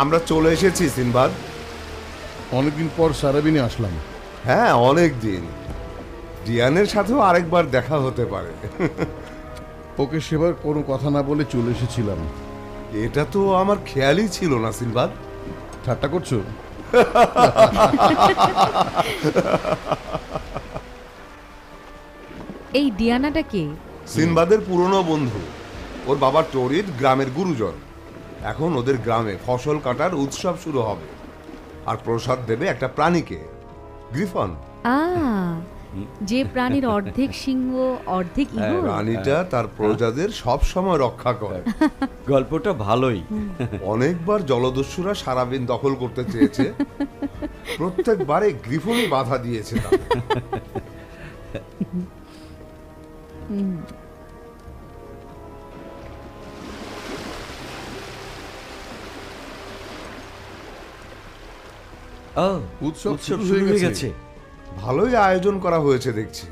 আমরা চলে এসেছি সিনবাদ। অনেকদিন পর সারাবিনে আসলাম। হ্যাঁ, অনেক দিন। ডিয়ানের সাথেও আরেকবার দেখা হতে পারে। ওকে সেবার কোনো কথা না বলে চলে এসেছিলাম। এটা তো আমার খেয়ালই ছিল না সিনবাদ। ঠাট্টা করছো? এই ডিয়ানাটা কে? সিনবাদের পুরনো বন্ধু। ওর বাবা টরিড গ্রামের গুরুজন। এখন ওদের গ্রামে ফসল কাটার উৎসব শুরু হবে, আর প্রসাদ দেবে একটা প্রাণীকে, গ্রিফন। যে প্রাণীর অর্ধেক সিংহ অর্ধেক ইগল। প্রাণীটা তার প্রজাদের সব সময় রক্ষা করে। গল্পটা ভালোই। অনেকবার জলদস্যুরা সারাবিন দখল করতে চেয়েছে, প্রত্যেকবারে গ্রিফনই বাধা দিয়েছে তাদের। উৎসব উৎসব শুরু হয়ে গেছে। গেছে। ভালোই আয়োজন করা হয়েছে দেখছি।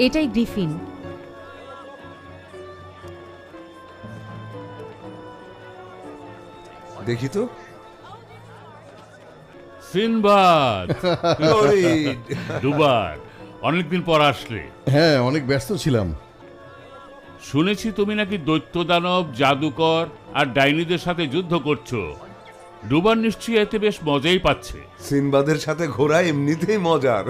এটাই গ্রিফিন। দেখি তো। সিনবাদ, টরিড। দুবার অনেকদিন পর আসলে। হ্যাঁ, অনেক ব্যস্ত ছিলাম। শুনেছি তুমি নাকি দৈত্য দানব, জাদুকর আর ডাইনিদের সাথে যুদ্ধ করছো। ডুবার নিশ্চয়ই এতে বেশ মজাই পাচ্ছে। সিনবাদের সাথে ঘোরা এমনিতেই মজার।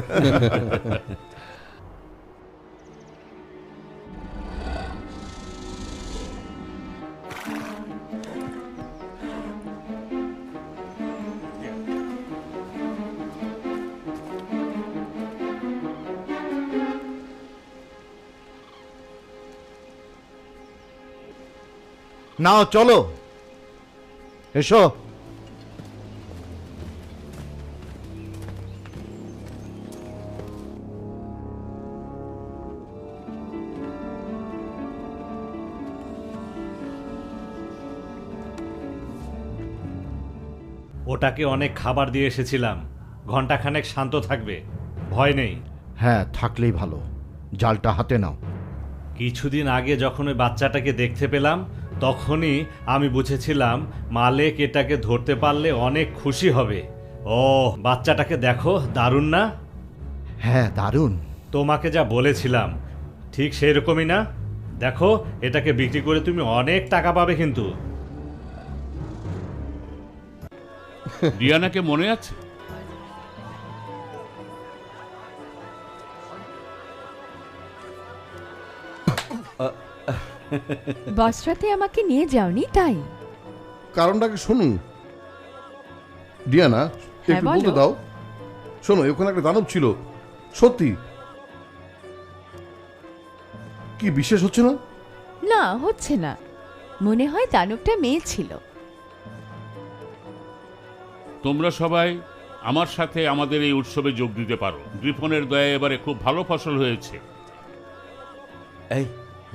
নাও চলো, এসো। ওটাকে অনেক খাবার দিয়ে এসেছিলাম, ঘন্টাখানেক শান্ত থাকবে, ভয় নেই। হ্যাঁ, থাকলেই ভালো। জালটা হাতে নাও। কিছুদিন আগে যখন ওই বাচ্চাটাকে দেখতে পেলাম, তখনই আমি বুঝেছিলাম মালেক এটাকে ধরতে পারলে অনেক খুশি হবে। ও, বাচ্চাটাকে দেখো, দারুণ না? হ্যাঁ, দারুণ। তোমাকে যা বলেছিলাম ঠিক সেই রকমই না? দেখো, এটাকে বিক্রি করে তুমি অনেক টাকা পাবে কিন্তু। ডিয়ানাকে মনে আছে? বসরাতে আমাকে নিয়ে যাওনি তাই? কারণটাকে শুনুন। ডিয়ানা, একটু বলতে বলো। দাও। শোনো, ওখানে একটা দানব ছিল। সত্যি কি বিশ্বাস হচ্ছে না? না, হচ্ছে না। মনে হয় দানবটা মেয়ে ছিল। তোমরা সবাই আমার সাথে আমাদের এই উৎসবে যোগ দিতে পারো। গ্রিফনের দয়ায় এবারে খুব ভালো ফসল হয়েছে। এই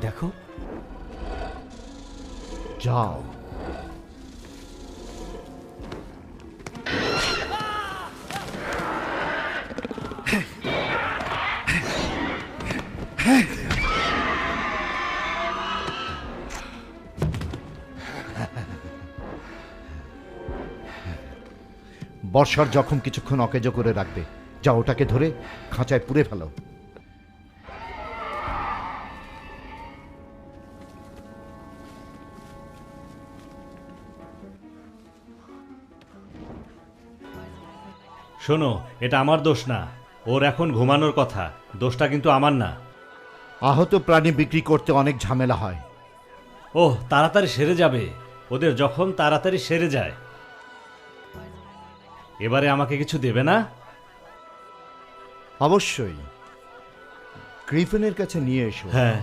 দেখো, যাও। বর্ষার জখম কিছুক্ষণ অকেজ করে রাখবে। যা, ওটাকে ধরে খাঁচায় পুরে ফেলো। শোনো, এটা আমার দোষ না, ওর এখন ঘুমানোর কথা। দোষটা কিন্তু আমার না। আহত প্রাণী বিক্রি করতে অনেক ঝামেলা হয়। ওহ, তাড়াতাড়ি সেরে যাবে। ওদের যখন তাড়াতাড়ি সেরে যায়। এবারে আমাকে কিছু দেবে না? অবশ্যই। গ্রিফিনের কাছে নিয়ে এসো। হ্যাঁ।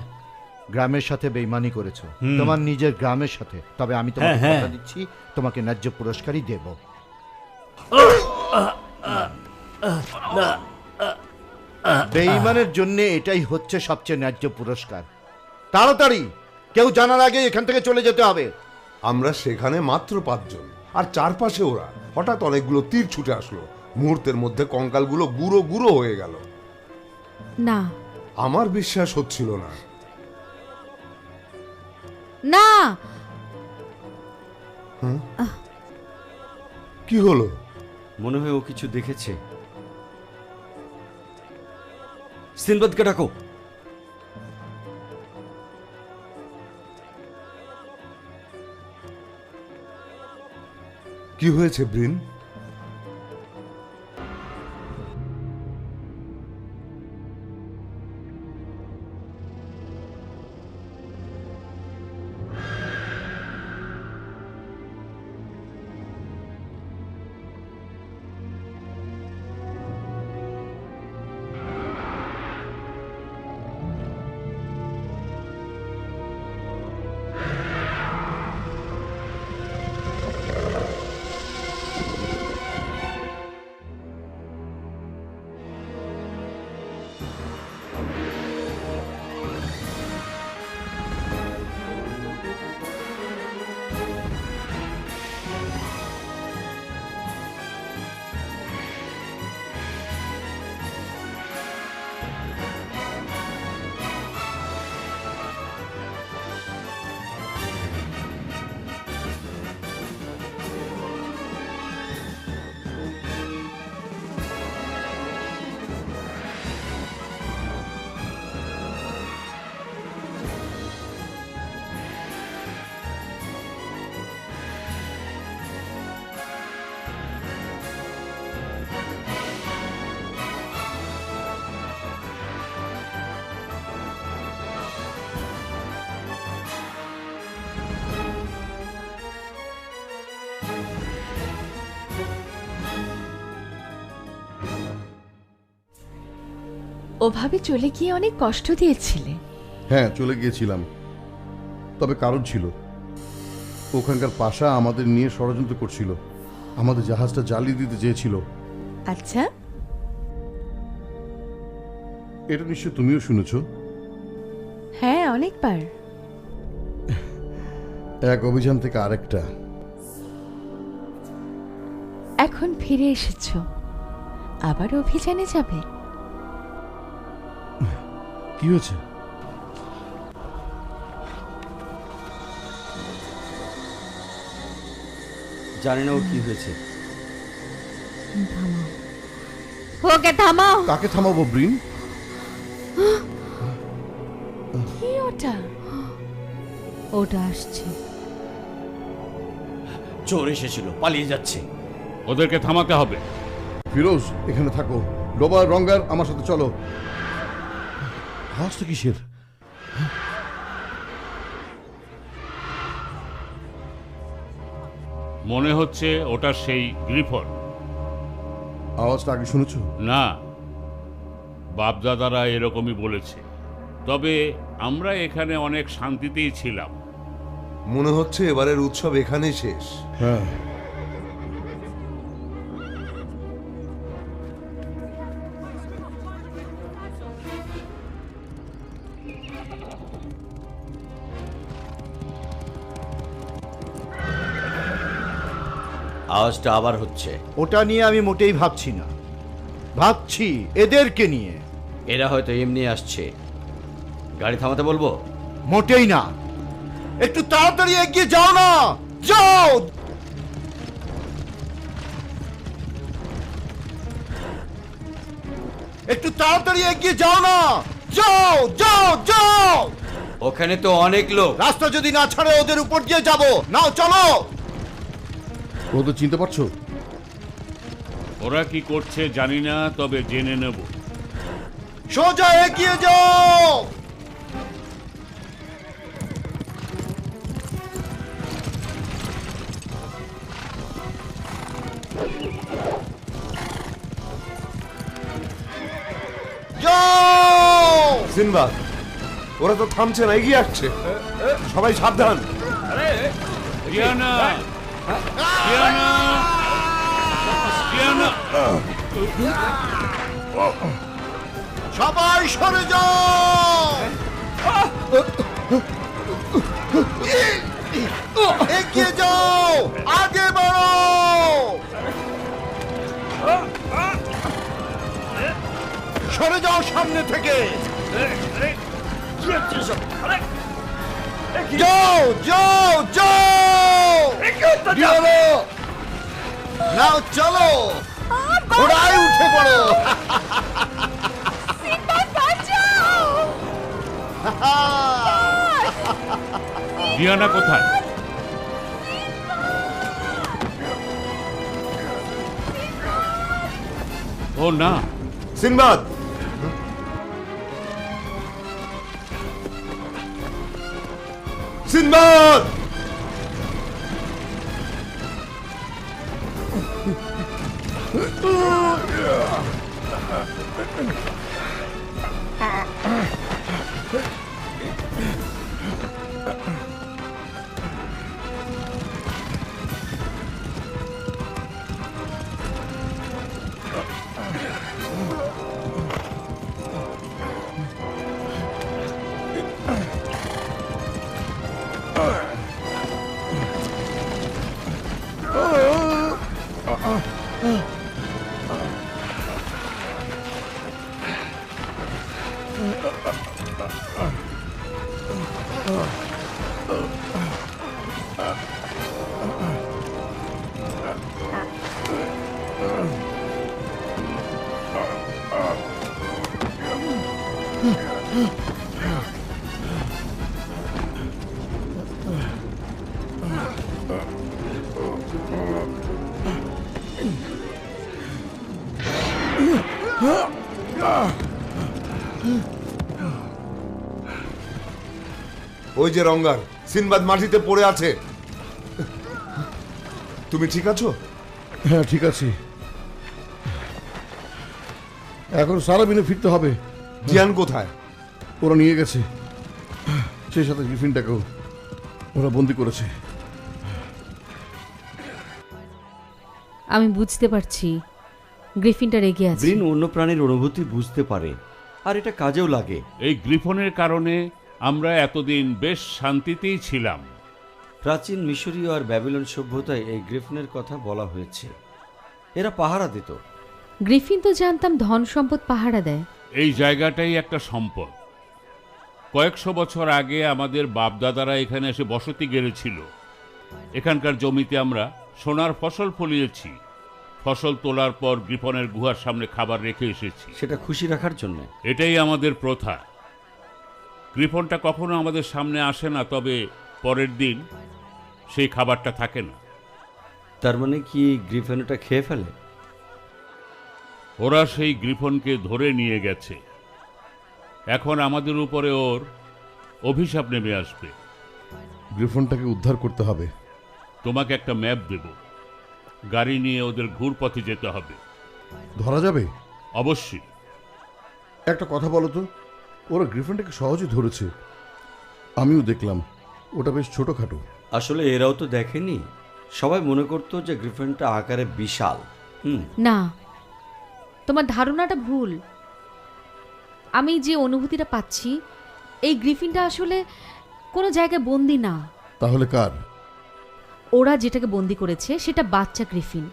গ্রামের সাথে বেইমানি করেছো, হুম। তোমার নিজের গ্রামের সাথে। তবে আমি তোমাকে হ্যাঁ, কথা হ্যাঁ। দিচ্ছি, তোমাকে ন্যায্য পুরস্কারই দেব। বেইমানের জন্য এটাই হচ্ছে সবচেয়ে ন্যায্য পুরস্কার। তাড়াতাড়ি, কেউ জানার আগে এখান থেকে চলে যেতে হবে। আমরা সেখানে মাত্র 5 জন, আর চারপাশে ওরা। হঠাৎ অনেকগুলো তীর ছুটে আসলো। মুহূর্তের মধ্যে কঙ্কালগুলো গুঁড়ো গুঁড়ো হয়ে গেল। না, আমার বিশ্বাস হচ্ছিল না। না, কি হলো? মনে হয় ও কিছু দেখেছে। সিনবাদকে ডাকো। কি হয়েছে ব্রিন? ওভাবে চলে গিয়ে অনেক কষ্ট দিয়েছিলে। হ্যাঁ, চলে গিয়েছিলাম, তবে কারণ ছিল। ওখানকার পাশা আমাদের নিয়ে ষড়যন্ত্র করছিল, আমাদের জাহাজটা জ্বালিয়ে দিতে চেয়েছিল। আচ্ছা, এটা নিশ্চয় তুমিও শুনেছ। হ্যাঁ, অনেকবার। এক অভিযান থেকে আরেকটা। এখন ফিরে এসেছো, আবার অভিযানে যাবে? কি হয়েছে? জানি না ওর কি হয়েছে। ওকে থামাও। কাকে থামাবো ব্রিন? কি ওটা? ওটা আসছে। চোর এসেছিল, পালিয়ে যাচ্ছে। ওদেরকে থামাতে হবে। ফিরোজ, এখানে থাকো। ডোবার, রঙ্গার, আমার সাথে চলো। আওয়াজটা কিসের? মনে হচ্ছে ওটা সেই গ্রিফন। আওয়াজটা আগে শুনেছো? না, বাপদাদারা এরকমই বলেছে। তবে আমরা এখানে অনেক শান্তিতেই ছিলাম। মনে হচ্ছে এবারের উৎসব এখানেই শেষ। হ্যাঁ। আওয়াজটা আবার হচ্ছে। ওটা নিয়ে আমি মোটেই ভাবছি না, ভাবছি এদেরকে নিয়ে। এরা হয়তো এমনি আসছে। গাড়ি থামাতে বলবো? মোটেই না, একটু তাড়াতাড়ি এগিয়ে যাও না, যাও। একটু তাড়াতাড়ি এগিয়ে যাও না, যাও যাও যাও। ওখানে তো অনেক লোক। রাস্তা যদি না ছাড়ে ওদের উপর দিয়ে যাবো। নাও চলো। ও তো চিনতে পারছো? ওরা কি করছে জানি না, তবে জেনে নেব। সোজা এগিয়ে যাও। যাও। সিনবাদ, ওরা তো থামছে না, এগিয়ে আসছে। সবাই সাবধান। ডিয়ানা! ডিয়ানা! ডিয়ানা! সবাই সরে যাও। এগিয়ে যাও, আগে বাড়ো। সরে যাও সামনে থেকে। যাও যাও যাও, চলো নাও, চলো ঘোড়ায় উঠে পড়ো। ডিয়ানা কোথায়? ও না, সিনবাদ, সিনবাদ! ওই যে রঙ্গার, সিনবাদ মাটিতে পড়ে আছে। তুমি ঠিক আছো? হ্যাঁ ঠিক আছে, এখন সারাবিনে ফিরতে হবে। জিয়ান কোথায়? ওরা নিয়ে গেছে, সেই সাথে গ্রিফিনটাকেও ওরা বন্দি করেছে। আমি বুঝতে পারছি গ্রিফিনটা রেগে আছে। ব্রিন অন্য প্রাণীর অনুভূতি বুঝতে পারে, আর এটা কাজেও লাগে। এই গ্রিফনের কারণে আমরা এতদিন বেশ শান্তিতেই ছিলাম। প্রাচীন মিশরীয় আর ব্যাবিলন সভ্যতায় এই গ্রিফনের কথা বলা হয়েছে। এরা পাহারা দিত। গ্রিফিন তো জানতাম ধন সম্পদ পাহারা দেয়। এই জায়গাটাই একটা সম্পদ। কয়েকশো বছর আগে আমাদের বাপদাদারা এখানে এসে বসতি গেড়েছিল। এখানকার জমিতে আমরা সোনার ফসল ফলিয়েছি। ফসল তোলার পর গ্রিফনের গুহার সামনে খাবার রেখে এসেছি। সেটা খুশি রাখার জন্য। এটাই আমাদের প্রথা। গ্রিফনটা কখনো আমাদের সামনে আসে না, তবে পরের দিন সেই খাবারটা থাকে না। তার মানে কি গ্রিফন ওটা খেয়ে ফেলে? ওরা সেই গ্রিফনকে ধরে নিয়ে গেছে। এখন আমাদের উপরে ওর অভিশাপ নেমে আসবে। গ্রিফনটাকে উদ্ধার করতে হবে। তোমাকে একটা ম্যাপ দেব, গাড়ি নিয়ে ওদের ঘুরপথে যেতে হবে। ধরা যাবে? অবশ্যই। একটা কথা বলো তো, ওরা গ্রিফনটাকে সহজে ধরেছে। আমিও দেখলাম, ওটা বেশ ছোটখাটো। আসলে এরাও তো দেখেনি। সবাই মনে করতো যে গ্রিফনটা আকারে বিশাল। না, তোমার ধারণাটা ভুল। আমি যে অনুভূতিটা পাচ্ছি, এই গ্রিফিনটা আসলে কোনো জায়গায় বন্দি না। তাহলে কার? ওরা যেটাকে বন্দি করেছে সেটা বাচ্চা গ্রিফিন।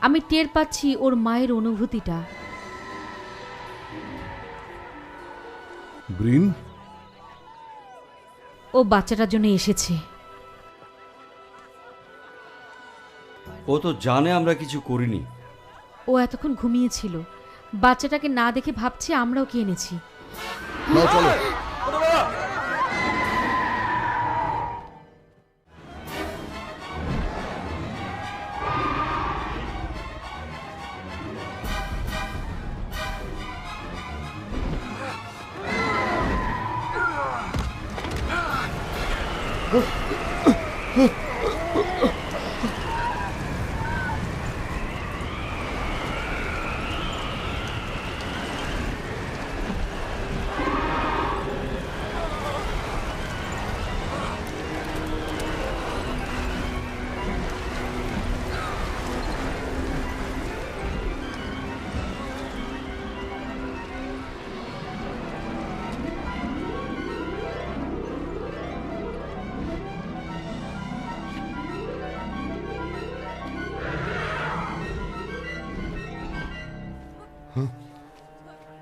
আমি টের পাচ্ছি ওর মায়ের অনুভূতিটা। ব্রিন, ও বাচ্চাটার জন্য এসেছে। ও তো জানে আমরা কিছু করিনি। ও এতক্ষণ ঘুমিয়েছিল। বাচ্চাটাকে না দেখে ভাবছে আমরাও কি এনেছি। নাও চলো।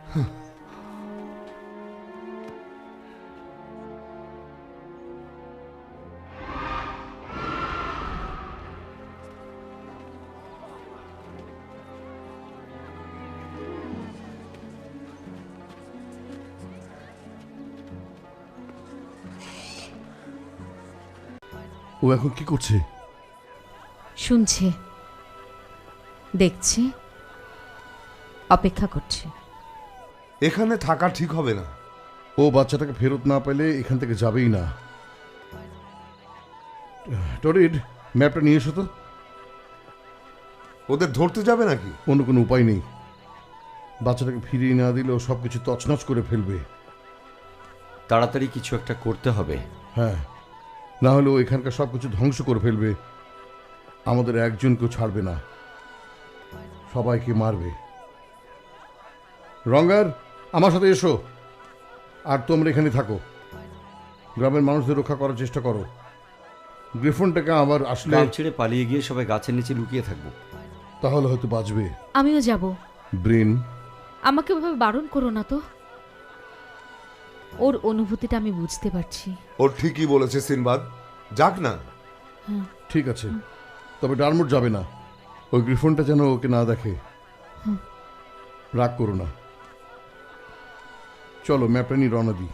ও এখন কি করছে? শুনছে, দেখছে, অপেক্ষা করছে। এখানে থাকা ঠিক হবে না। ও বাচ্চাটাকে ফেরত না পেলে এখান থেকে যাবেই না। টরিড, ম্যাপটা নিয়ে এসো তো। ওদের ধরতে যাবে নাকি? অন্য কোনো উপায় নেই। বাচ্চাটাকে ফিরিয়ে না দিলে ও সব কিছু তছনছ করে ফেলবে। তাড়াতাড়ি কিছু একটা করতে হবে। হ্যাঁ, না হলে ও এখানকার সব কিছু ধ্বংস করে ফেলবে। আমাদের একজনকেও ছাড়বে না, সবাইকে মারবে। রঙ্গার, আমার সাথে এসো। আর তোমরা এখানে থাকো, গ্রামের মানুষদের রক্ষা করার চেষ্টা করো। গ্রিফনটাকে আবার আসলে গ্রাম ছেড়ে পালিয়ে গিয়ে সবাই গাছের নিচে লুকিয়ে থাকবো। তাহলে হয়তো বাঁচবে। আমিও যাব। ব্রেন, আমাকে ওভাবে বারণ করো না তো। ওর অনুভূতিটা আমি বুঝতে পারছি। ওর ঠিকই বলেছে সিনবাদ, যাক না। ঠিক আছে, তবে ডারমুট যাবে না। ওই গ্রিফনটা যেন ওকে না দেখে। রাগ করো না। চলো ম্যাপটা নিয়ে রওনা দিই।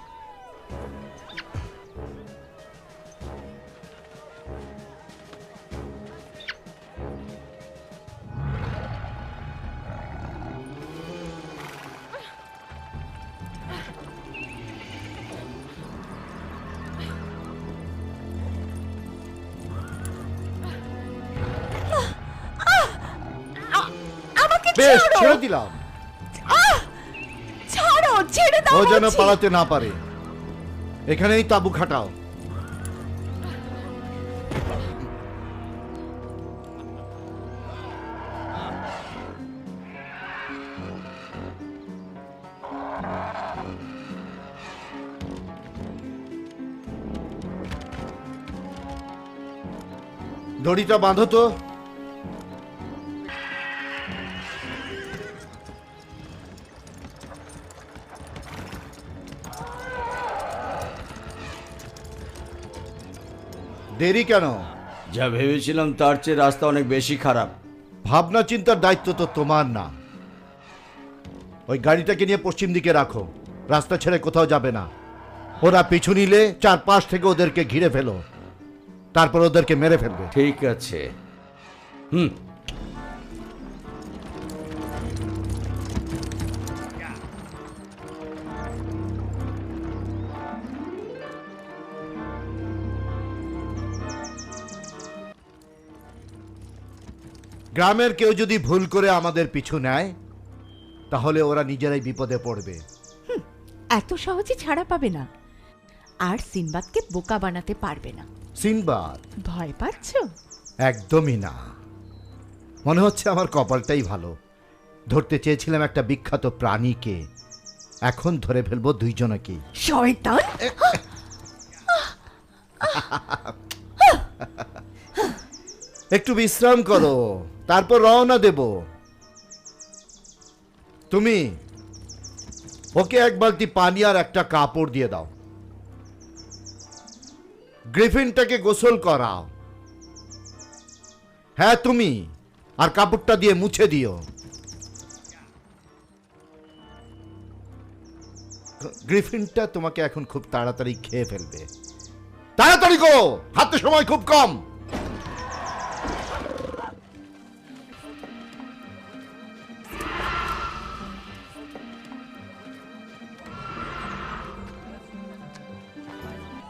বেশ, ছেড়ে দিলাম। ছাড়ো, ছেড়ে দাও ও যেন বলছি। পালাতে না পারে। এখানেই তাঁবু খাটাও। দড়িটা বাঁধো তো। দেরি কেন? যা ভেবেছিলাম তার চেয়ে রাস্তা অনেক বেশি খারাপ। ভাবনা চিন্তার দায়িত্ব তো তোমার না। ওই গাড়িটাকে নিয়ে পশ্চিম দিকে রাখো, রাস্তা ছেড়ে কোথাও যাবে না। ওরা পিছু নিলে চারপাশ থেকে ওদেরকে ঘিরে ফেলো, তারপর ওদেরকে মেরে ফেলবে। ঠিক আছে। হুম। গ্রামের কেউ যদি ভুল করে আমাদের পিছু নেয়, তাহলে ওরা নিজেরাই বিপদে পড়বে। এত সহজে ছাড়া পাবে না, আর সিনবাদকে বোকা বানাতে পারবে না। সিনবাদ? ভয় পাচ্ছ? একদমই না। মনে হচ্ছে আমার কপালটাই ভালো। ধরতে চেয়েছিলাম একটা বিখ্যাত প্রাণীকে, এখন ধরে ফেলবো দুইজনকেই। শয়তান! একটু বিশ্রাম করো, তারপর রওনা দেব। তুমি ওকে এক বালতি পানি আর একটা কাপড় দিয়ে দাও। গ্রিফিনটাকে গোসল করাও। হ্যাঁ তুমি, আর কাপড়টা দিয়ে মুছে দিও। গ্রিফিনটা তোমাকে এখন খুব তাড়াতাড়ি খেয়ে ফেলবে। তাড়াতাড়ি করো, হাতে সময় খুব কম।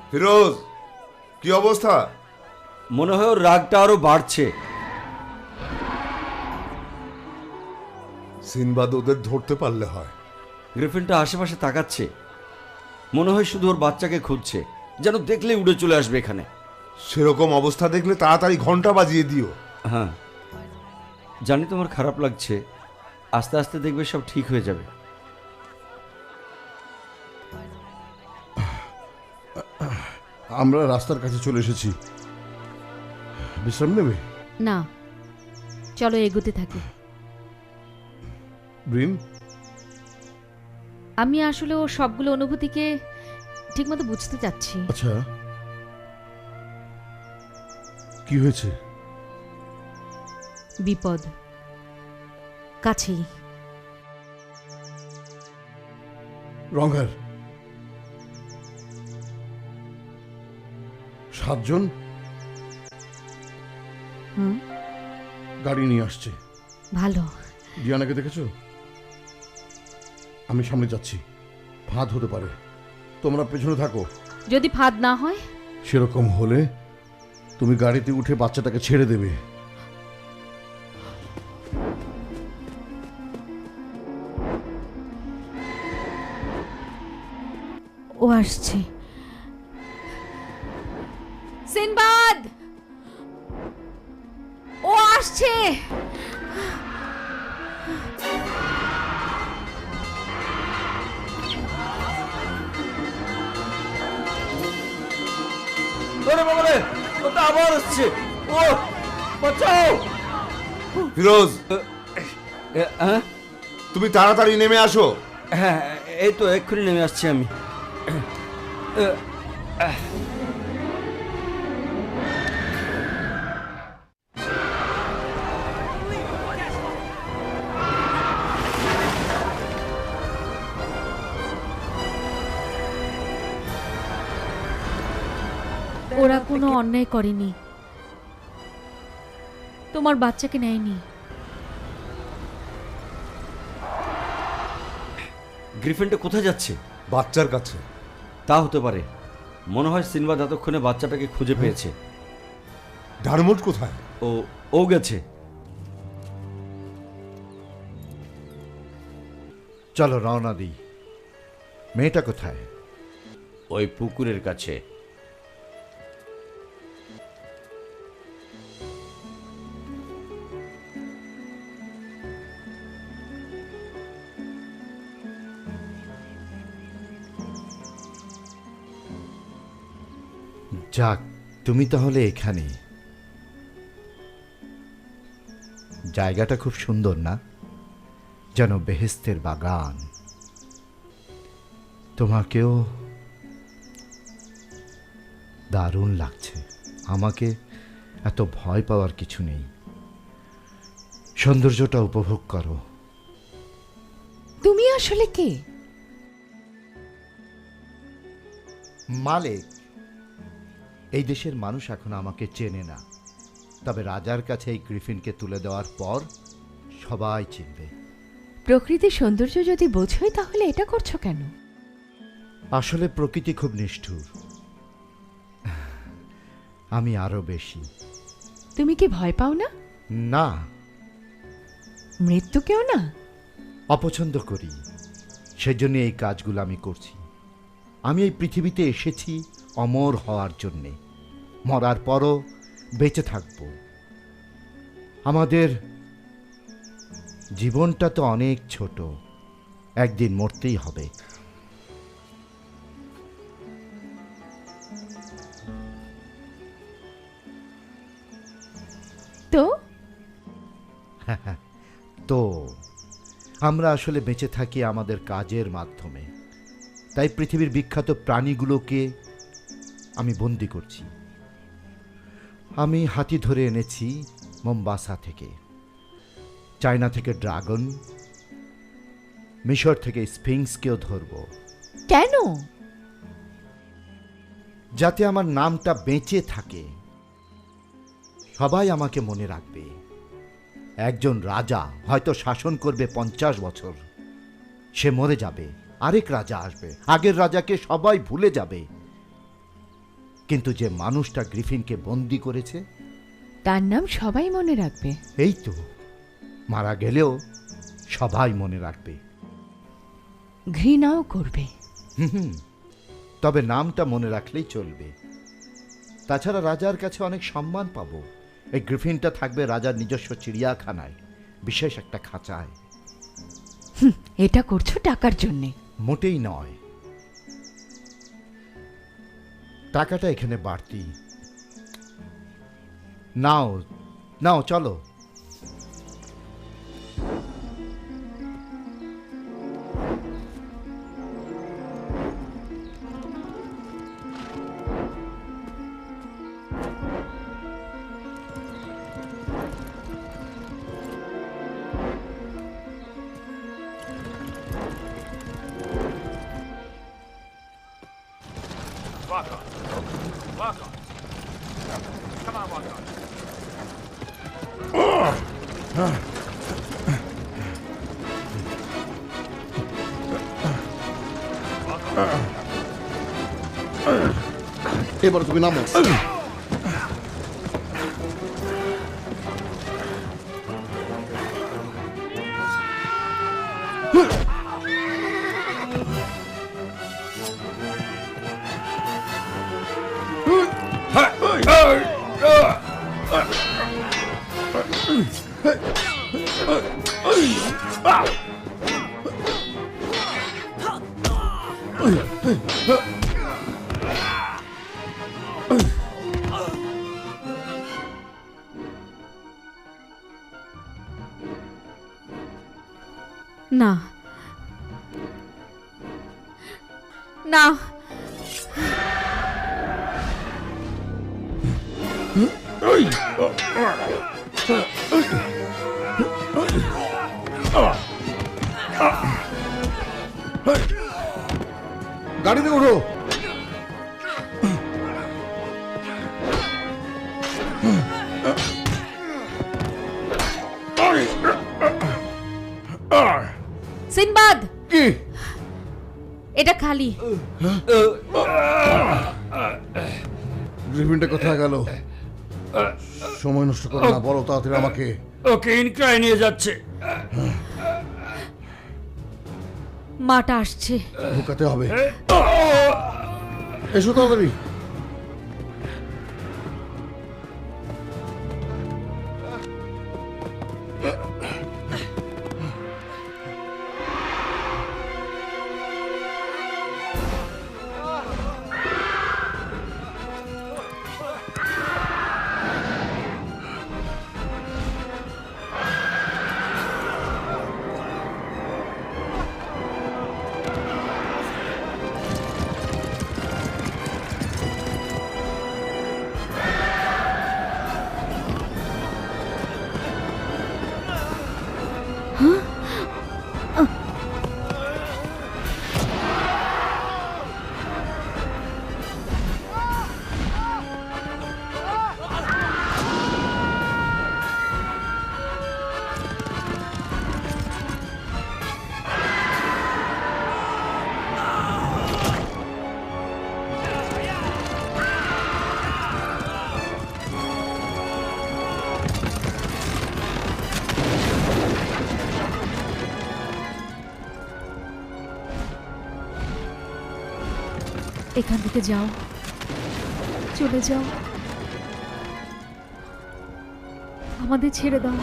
ফিরোজ, কি অবস্থা? মনে হয় ওর রাগটা আরো বাড়ছে। সিনবাদ ওদের ধরতে পারলে হয়। গ্রিফিনটা আশেপাশে তাকাচ্ছে, মনে হয় শুধু ওর বাচ্চাকে খুঁজছে, যেন দেখলে উড়ে চলে আসবে এখানে। সেরকম অবস্থা দেখলে তাড়াতাড়ি ঘন্টা বাজিয়ে দিও। হ্যাঁ, জানি তোমার খারাপ লাগছে, আস্তে আস্তে দেখবে সব ঠিক হয়ে যাবে। আমরা রাস্তার কাছে চলে এসেছি। বিশ্রাম নেবে? না, চলো এগোতে থাকি। ব্রিন, আমি আসলে ওর সবগুলো অনুভূতিকে ঠিকমতো বুঝতে চাচ্ছি। আচ্ছা, কি হয়েছে? বিপদ কাছেই। রঙ্গার 7 জন হুম, গাড়ি নিয়ে আসছে। ভালো। ডিয়ানাকে দেখেছো? আমি সামনে যাচ্ছি, ফাঁদ হতে পারে, তোমরা পেছনে থাকো। যদি ফাঁদ না হয়? সেরকম হলে তুমি গাড়িতে উঠে বাচ্চাটাকে ছেড়ে দেবে। ও আসছে। সিনবাদ, ও আসছে। ওরে বাবা রে, ওটা আবার আসছে। ও বাঁচাও! ফিরোজ, হ্যাঁ তুমি তাড়াতাড়ি নেমে আসো। হ্যাঁ, এই তো এক্ষুনি নেমে আসছি আমি। ওরা কোনো অন্যায় করেনি, তোমার বাচ্চাকে নেয়নি। গ্রিফিনটা কোথায় যাচ্ছে? বাচ্চার কাছে। তা হতে পারে। মনে হয় সিনবাদ এতক্ষণে বাচ্চাটাকে খুঁজে পেয়েছে। ডারমোট কোথায়? ও ও গেছে। চলো রওনা দিই। মেয়েটা কোথায়? ওই পুকুরের কাছে। যাক, তুমি তাহলে এখানে। জায়গাটা খুব সুন্দর না? যেন বেহেস্তের বাগান। তোমাকেও দারুণ লাগছে। আমাকে এত ভয় পাওয়ার কিছু নেই। সৌন্দর্যটা উপভোগ করো। তুমি আসলে কে? মালিক। এই দেশের মানুষ এখন আমাকে চেনে না, তবে রাজার কাছে এই গ্রিফিনকে তুলে দেওয়ার পর সবাই চিনবে। প্রকৃতির সৌন্দর্য যদি বোঝোই তাহলে এটা করছো কেন? আসলে প্রকৃতি খুব নিষ্ঠুর, আমি আরো বেশি। তুমি কি ভয় পাও না? না, মৃত্যুকেও না? অপছন্দ করি, সেজন্য এই কাজগুলো আমি করছি। আমি এই পৃথিবীতে এসেছি অমর হওয়ার জন্যে। মরার পরও বেঁচে থাকব। আমাদের জীবনটা তো অনেক ছোট, একদিন মরতেই হবে। তো তো আমরা আসলে বেঁচে থাকি আমাদের কাজের মাধ্যমে। তাই পৃথিবীর বিখ্যাত প্রাণীগুলোকে আমি বন্দি করছি। আমি হাতি ধরে এনেছি মোম্বাসা থেকে, চায়না থেকে ড্রাগন, মিশর থেকে স্ফিংসকেও ধরব। কেন? যাতে আমার নামটা বেঁচে থাকে, সবাই আমাকে মনে রাখবে। একজন রাজা হয়তো শাসন করবে 50 বছর, সে মরে যাবে, আরেক রাজা আসবে, আগের রাজাকে সবাই ভুলে যাবে। কিন্তু যে মানুষটা গ্রিফিনকে বন্দি করেছে, তার নাম সবাই মনে রাখবে। এই তো, মারা গেলেও সবাই মনে রাখবে, ঘৃণাও করবে। তবে নামটা মনে রাখলেই চলবে। তাছাড়া রাজার কাছে অনেক সম্মান পাবো। এই গ্রিফিনটা থাকবে রাজার নিজস্ব চিড়িয়াখানায়, বিশেষ একটা খাঁচায়। এটা করছো টাকার জন্যে? মোটেই নয়, টাকাটা এখানে বাড়তি। নাও নাও, চলো। এবার তুমি নামো। না না, গাড়িতে ওঠো। সিনবাদ, কি? এটা খালি। গ্রিফিনটা কোথায় গেল? সময় নষ্ট করো না, বলো তাড়াতাড়ি আমাকে। ওকে ইনক্রায় নিয়ে যাচ্ছে। মাটা আসছে। ঢুকাতে হবে। এসো তাড়াতাড়ি। এখান থেকে যাও, চলে যাও, আমাদের ছেড়ে দাও।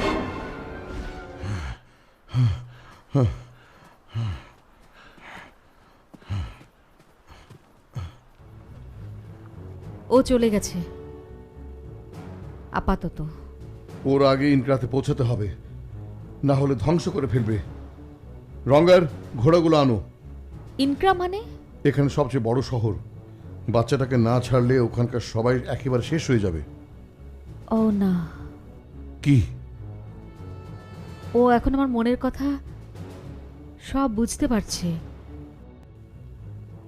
ও চলে গেছে আপাতত। ওর আগে ইনক্রাতে পৌঁছাতে হবে, না হলে ধ্বংস করে ফেলবে। রঙ্গার ঘোড়াগুলো আনো। ইনক্রা মানে? এখানে সবচেয়ে বড় শহর। বাচ্চাটাকে না ছাড়লে ওখানকার সবাই একেবারে শেষ হয়ে যাবে। ও না, কি? ও এখন আমার মনের কথা সব বুঝতে পারছে।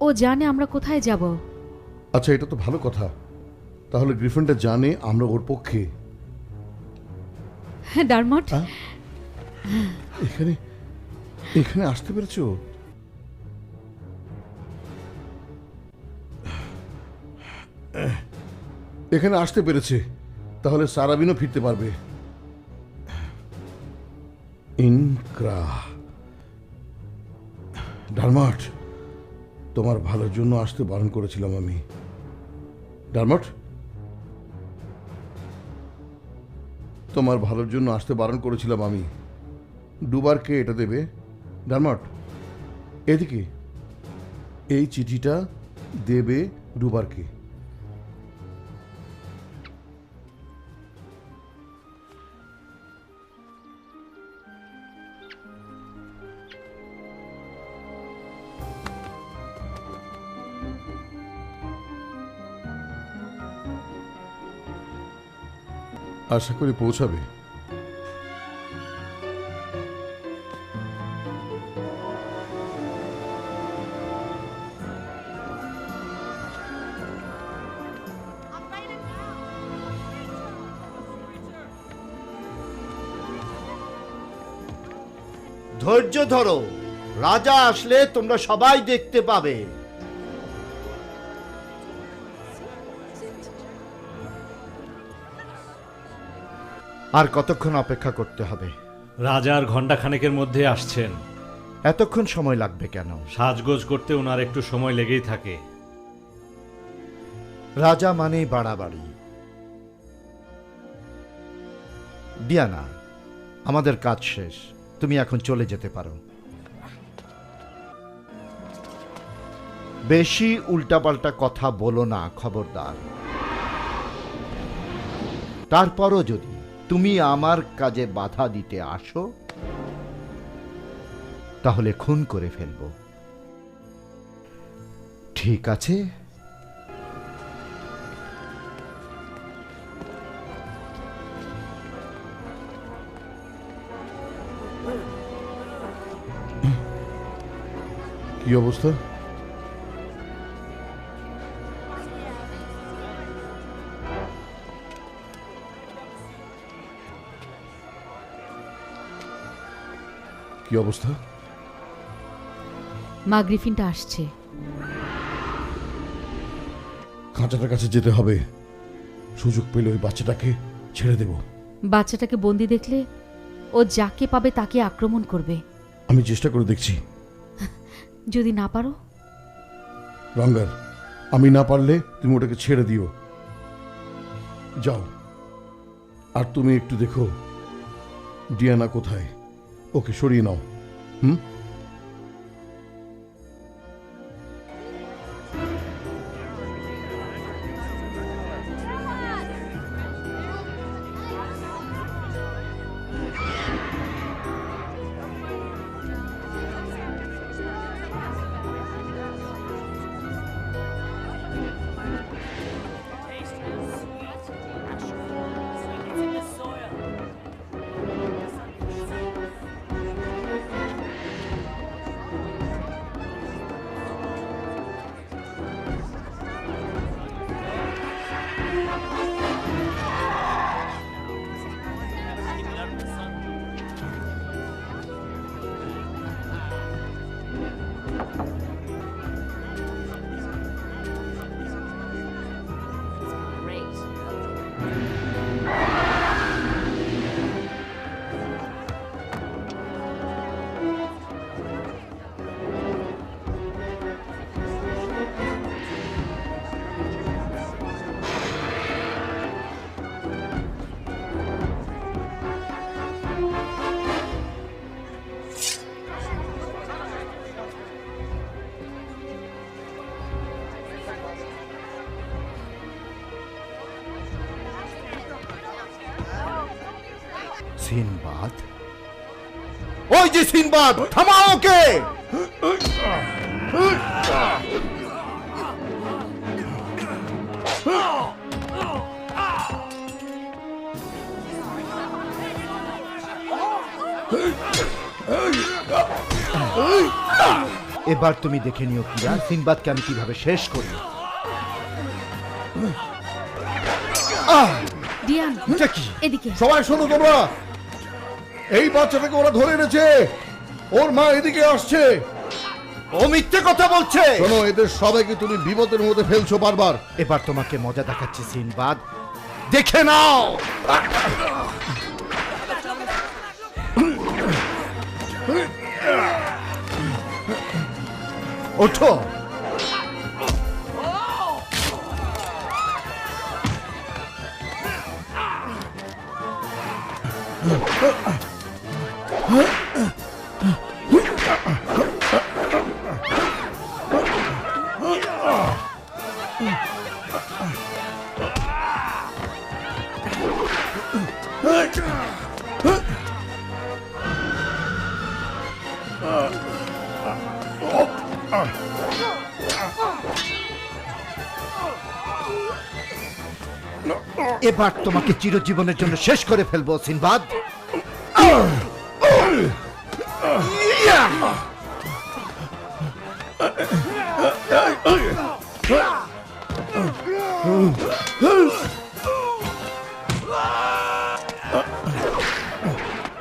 ও জানে আমরা কোথায় যাব। আচ্ছা, এটা তো ভালো কথা। তাহলে গ্রিফিনটা জানে আমরা ওর পক্ষে। হ্যাঁ ডারমট, এখানে এখানে আসতে পেরেছো? এখানে আসতে পেরেছে, তাহলে সারাবিনও ফিরতে পারবে। ইনক্রা, ডারমট, তোমার ভালোর জন্য আসতে বারণ করেছিলাম আমি। ডারমট, তোমার ভালোর জন্য আসতে বারণ করেছিলাম আমি। দুবারকে এটা দেবে। ডারমট, এদিকে এই চিঠিটা দেবে দুবারকে। আশা করি পৌঁছাবে। ধৈর্য ধরো, রাজা আসলে তোমরা সবাই দেখতে পাবে। আর কতক্ষণ অপেক্ষা করতে হবে? রাজার ঘণ্টাখানেকের মধ্যে আসছেন। এতক্ষণ সময় লাগবে কেন? সাজগোজ করতে ওনার একটু সময় লেগেই থাকে। রাজা মানেই বাড়াবাড়ি। ডিয়ানা, আমাদের কাজ শেষ, তুমি এখন চলে যেতে পারো। বেশি উল্টাপাল্টা কথা বলো না, খবরদার। তারপরও যদি তুমি আমার কাজে বাধা দিতে আসো তাহলে খুন করে ফেলবো, ঠিক আছে? কি অবস্থা? কি অবস্থা? মা, গ্রিফিনটা আসছে। খাঁচাটার কাছে যেতে হবে, সুযোগ পেলে ওই বাচ্চাটাকে ছেড়ে দেব। বাচ্চাটাকে বন্দি দেখলে ও যাকে পাবে তাকে আক্রমণ করবে। আমি চেষ্টা করে দেখছি। যদি না পারো? রঙ্গার, আমি না পারলে তুমি ওটাকে ছেড়ে দিও। যাও। আর তুমি একটু দেখো ডিয়ানা কোথায়, ওকে সরিয়ে নাও। হুম? সিনবাদ, ওই যে সিনবাদ, থামাও ওকে! এবার তুমি দেখে নিও কিরা, সিনবাদকে আমি কিভাবে শেষ করি। ডিয়ান, এটা কি? এদিকে। সবাই শোনো তোমরা, এই বাচ্চাটাকে ওরা ধরে এনেছে, ওর মা এদিকে আসছে। ও মিথ্যে কথা বলছে। শোনো, এদের সবাইকে তুমি বিপদের মধ্যে ফেলছো বারবার। এবার তোমাকে মজা দেখাচ্ছে সিনবাদ, দেখে নাও। ওঠো। এবার তোমাকে চিরজীবনের জন্য শেষ করে ফেলবো সিনবাদ।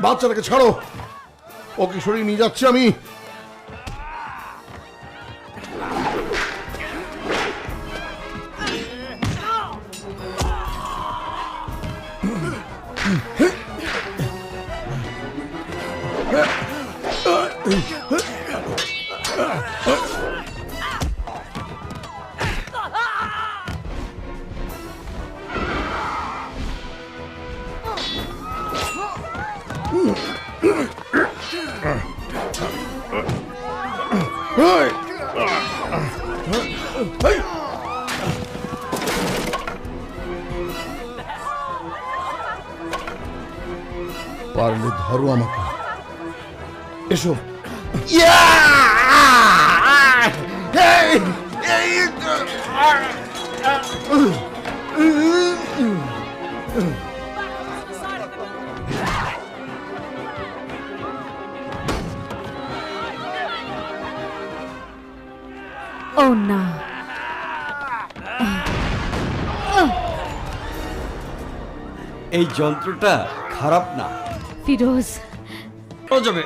বাচ্চাটাকে ছাড়ো। ওকে সরিয়ে নিয়ে যাচ্ছি আমি। পারলে ধরো আমাকে, এসো। ও না, এই যন্ত্রটা খারাপ না। ফিরোজ, ও যাবে।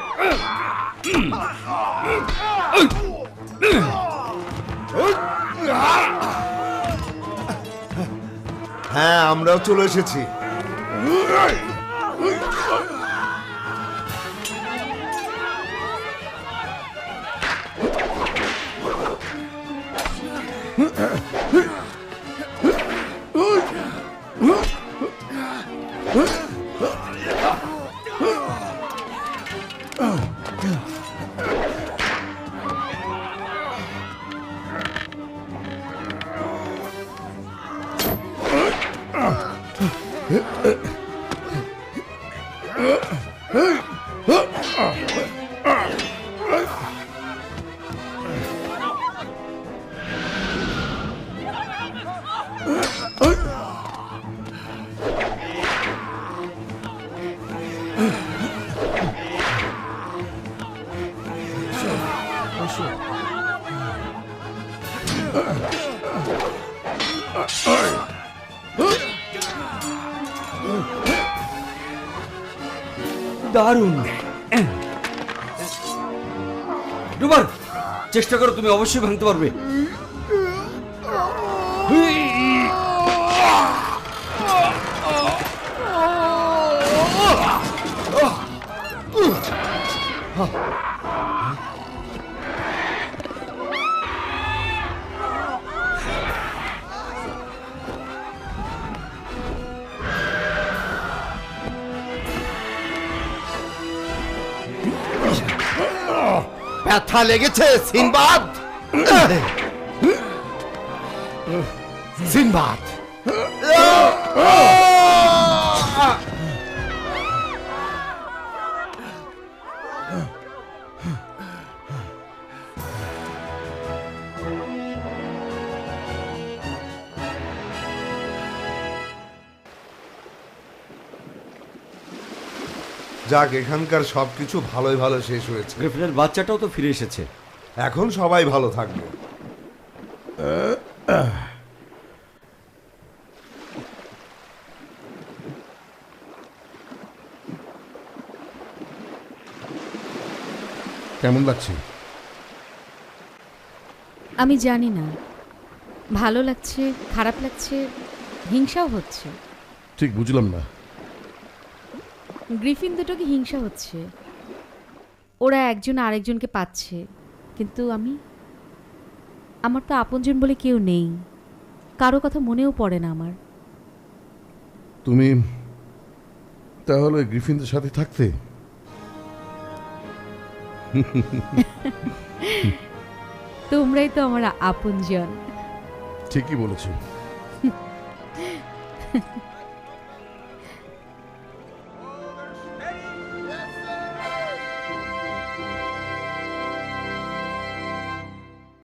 হ্যাঁ, আমরাও চলে এসেছি। দারুণ। দুবার চেষ্টা করো, তুমি অবশ্যই ভাঙতে পারবে। ব্যথা লেগেছে সিনবাদ? সিনবাদ, যাক, এখানকার সবকিছু ভালোই ভালো শেষ হয়েছে। গ্রিফিনের বাচ্চাটাও তো ফিরে এসেছে। এখন সবাই ভালো থাকবে। কেমন লাগছে? আমি জানি না, ভালো লাগছে, খারাপ লাগছে, হিংসাও হচ্ছে। ঠিক বুঝলাম না। গ্রিফিন দুটোকে হিংসা হচ্ছে, ওরা একজন আরেকজনকে পাচ্ছে, কিন্তু আমার তো আপনজন বলে কেউ নেই, কারো কথা মনেও পড়ে না আমার। তুমি তাহলে গ্রিফিনদের সাথে থাকতে? তোমরাই তো আমার আপনজন। ঠিকই বলেছো।